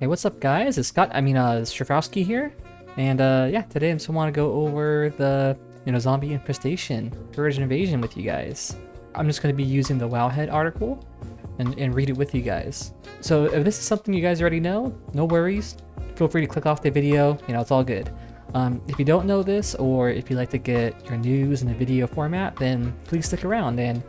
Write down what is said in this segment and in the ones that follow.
Hey, what's up, guys? It's Shurfrousky here, and yeah, today I just want to go over the zombie infestation, Scourge Invasion with you guys. I'm just going to be using the WoWhead article and read it with you guys. So if this is something you guys already know, no worries. Feel free to click off the video. It's all good. If you don't know this, or if you like to get your news in a video format, then please stick around and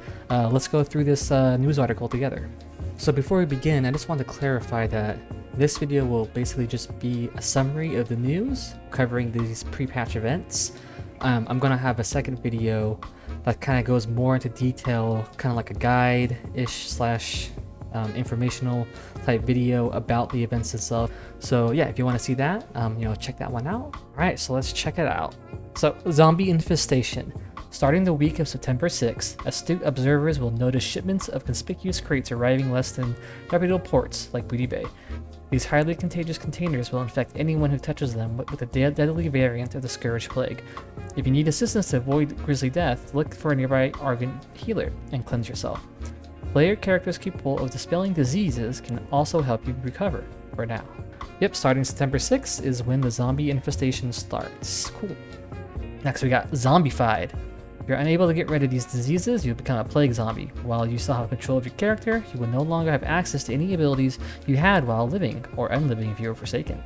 let's go through this news article together. So before we begin, I just want to clarify that this video will basically just be a summary of the news covering these pre-patch events. I'm going to have a second video that kind of goes more into detail, kind of like a guide-ish slash informational type video about the events itself. So yeah, if you want to see that, check that one out. All right, so let's check it out. So zombie infestation. Starting the week of September 6th, astute observers will notice shipments of conspicuous crates arriving less than reputable ports like Booty Bay. These highly contagious containers will infect anyone who touches them with a deadly variant of the Scourge Plague. If you need assistance to avoid grisly death, look for a nearby Argent healer and cleanse yourself. Player characters capable of dispelling diseases can also help you recover for now. Yep, starting September 6th is when the zombie infestation starts. Cool. Next we got Zombified. If you're unable to get rid of these diseases, you'll become a plague zombie. While you still have control of your character, you will no longer have access to any abilities you had while living, or unliving if you were forsaken.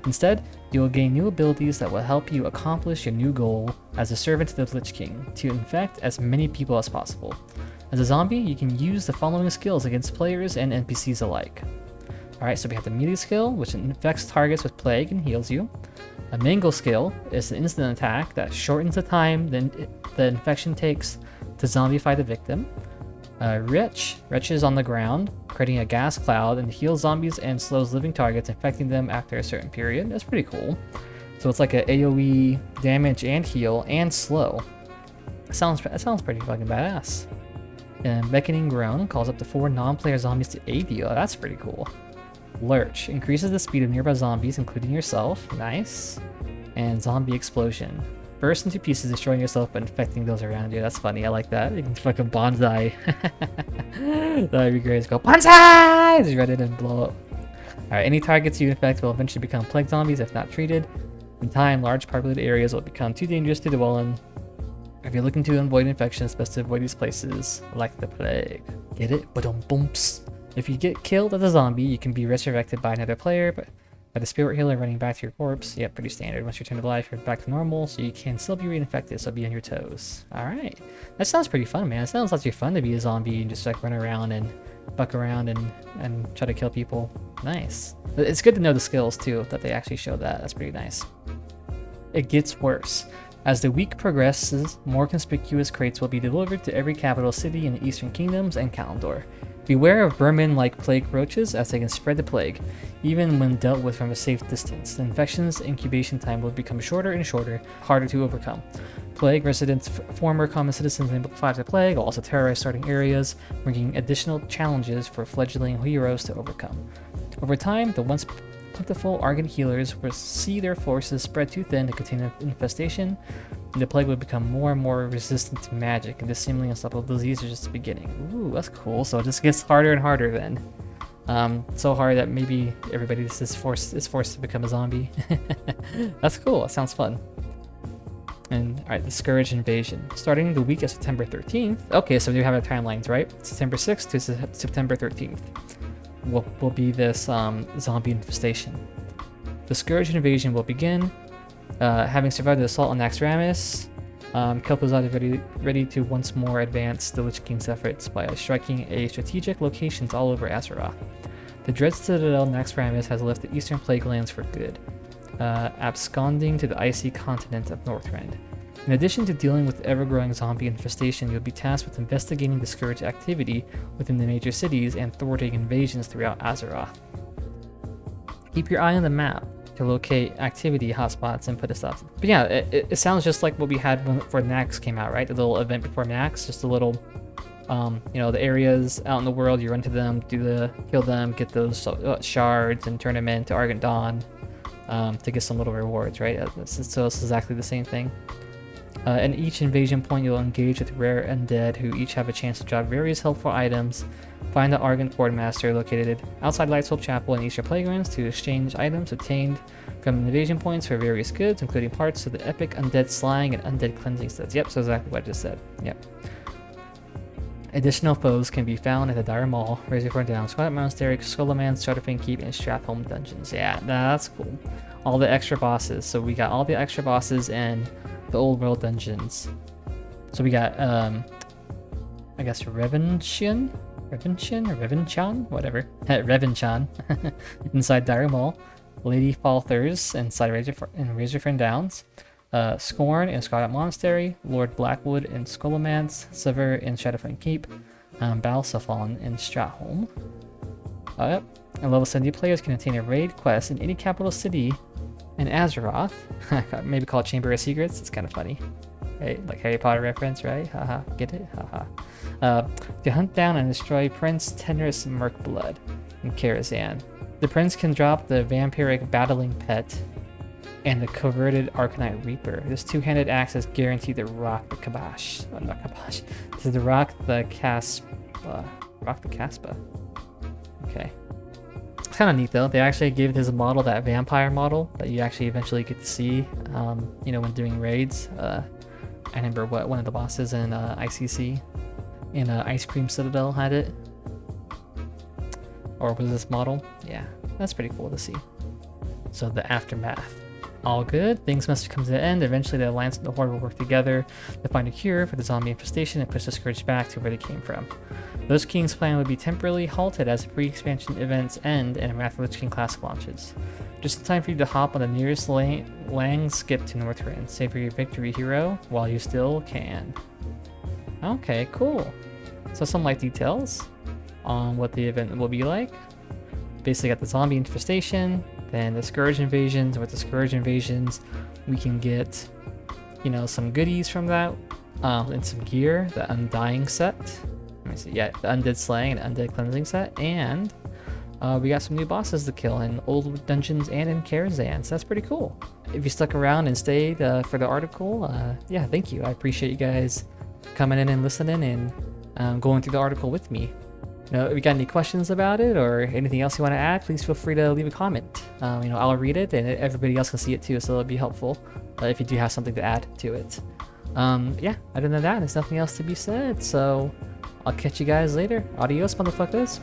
Instead, you will gain new abilities that will help you accomplish your new goal as a servant to the Lich King, to infect as many people as possible. As a zombie, you can use the following skills against players and NPCs alike. Alright, so we have the melee skill, which infects targets with plague and heals you. A mangle skill is an instant attack that shortens the time the infection takes to zombify the victim. Retch is on the ground, creating a gas cloud and heals zombies and slows living targets, infecting them after a certain period. That's pretty cool. So it's like a AoE damage and heal and slow. That sounds pretty fucking badass. And Beckoning Groan calls up to 4 non-player zombies to aid you. Oh, that's pretty cool. Lurch increases the speed of nearby zombies, including yourself. Nice. And Zombie Explosion. Burst into pieces, destroying yourself but infecting those around you. That's funny. I like that. You can fucking bonsai. That'd be great. Just go bonsai! Just run in and blow up. Alright, any targets you infect will eventually become plague zombies if not treated. In time, large populated areas will become too dangerous to dwell in. If you're looking to avoid infection, it's best to avoid these places, like the plague. Get it? Ba-dum-bumps. If you get killed as a zombie, you can be resurrected by another player, but by the spirit healer running back to your corpse. Yeah, pretty standard. Once you return to life, you're back to normal, so you can still be reinfected, so be on your toes. Alright. That sounds pretty fun, man. It sounds actually fun to be a zombie and just like run around and fuck around and try to kill people. Nice. It's good to know the skills, too, that they actually show that. That's pretty nice. It gets worse. As the week progresses, more conspicuous crates will be delivered to every capital city in the Eastern Kingdoms and Kalimdor. Beware of vermin like plague roaches, as they can spread the plague, even when dealt with from a safe distance. The infection's incubation time will become shorter and shorter, harder to overcome. Plague residents, former common citizens, and five the plague will also terrorize starting areas, bringing additional challenges for fledgling heroes to overcome. Over time, the once plentiful Argent healers will see their forces spread too thin to contain an infestation, and the plague will become more and more resistant to magic, and this seemingly unstoppable disease is just the beginning. Ooh, that's cool. So it just gets harder and harder then. So hard that maybe everybody is forced to become a zombie. That's cool. That sounds fun. And alright, the Scourge Invasion. Starting the week of September 13th. Okay, so we have our timelines, right? September 6th to September 13th. Will be this zombie infestation. The Scourge Invasion will begin. Having survived the assault on Naxxramas, Kel'Thuzad is ready to once more advance the Lich King's efforts by striking a strategic locations all over Azeroth. The Dread Citadel Naxxramas has left the Eastern Plague Lands for good, absconding to the icy continent of Northrend. In addition to dealing with the ever-growing zombie infestation, you'll be tasked with investigating the Scourge activity within the major cities and thwarting invasions throughout Azeroth. Keep your eye on the map to locate activity hotspots and put a stop. But yeah, it sounds just like what we had before Naxx came out, right? The little event before Naxx, just a little, the areas out in the world, you run to them, kill them, get those shards, and turn them into Argent Dawn to get some little rewards, right? So it's exactly the same thing. In each invasion point, you'll engage with rare undead who each have a chance to drop various helpful items. Find the Argent Quartermaster located outside Lightswell Chapel and Easter Playgrounds to exchange items obtained from invasion points for various goods, including parts of the epic undead slaying and undead cleansing sets. Yep, so exactly what I just said. Yep. Additional foes can be found at the Dire Maul, Razor Thorn Down, Scarlet Monastery, Skullman, Shutterfang Keep, and Strathholm dungeons. Yeah, that's cool. All the extra bosses. So we got all the extra bosses in the old world dungeons. So we got, I guess Revenchan, whatever. Revenchan inside Dire Maul, Lady Falthers inside Razorfen Downs, Scorn in Scarlet Monastery, Lord Blackwood in Skullomance, Sever in Shadowfang Keep, Balsafon in Stratholm. Yep. And level 70 players can obtain a raid quest in any capital city in Azeroth. Maybe called Chamber of Secrets. It's kind of funny. Right? Like Harry Potter reference, right? Haha. Get it? Haha. To hunt down and destroy Prince Tenris Mirkblood in Karazhan. The prince can drop the vampiric battling pet and the coverted Arcanite Reaper. This two-handed axe is guaranteed to rock the Kabash. Oh, not Kabash. To rock the Caspa. Rock the Caspa. Okay. It's kind of neat though. They actually gave his model that vampire model that you actually eventually get to see, you know, when doing raids. I remember one of the bosses in ICC in Ice Cream Citadel had it. Or was this model? Yeah, that's pretty cool to see. So the aftermath. All good. Things must come to an end. Eventually the Alliance and the Horde will work together to find a cure for the zombie infestation and push the Scourge back to where they came from. The Lich King's plan would be temporarily halted as pre-expansion events end and Wrath of the Lich King Classic launches. Just in time for you to hop on the nearest lang skip to Northrend. Savor your victory, hero, while you still can. Okay, cool. So some light details on what the event will be like. Basically got the zombie infestation, then the Scourge Invasions. With the Scourge Invasions, we can get, you know, some goodies from that, and some gear, the Undying set. Let me see, yeah, the Undead Slaying and Undead Cleansing set, and we got some new bosses to kill in old dungeons and in Karazhan, so that's pretty cool. If you stuck around and stayed for the article, yeah, thank you. I appreciate you guys coming in and listening and going through the article with me. You know, if you got any questions about it or anything else you want to add, please feel free to leave a comment. You know, I'll read it and everybody else can see it too, so it'll be helpful if you do have something to add to it. Yeah, other than that, there's nothing else to be said, so I'll catch you guys later. Adios, motherfuckers.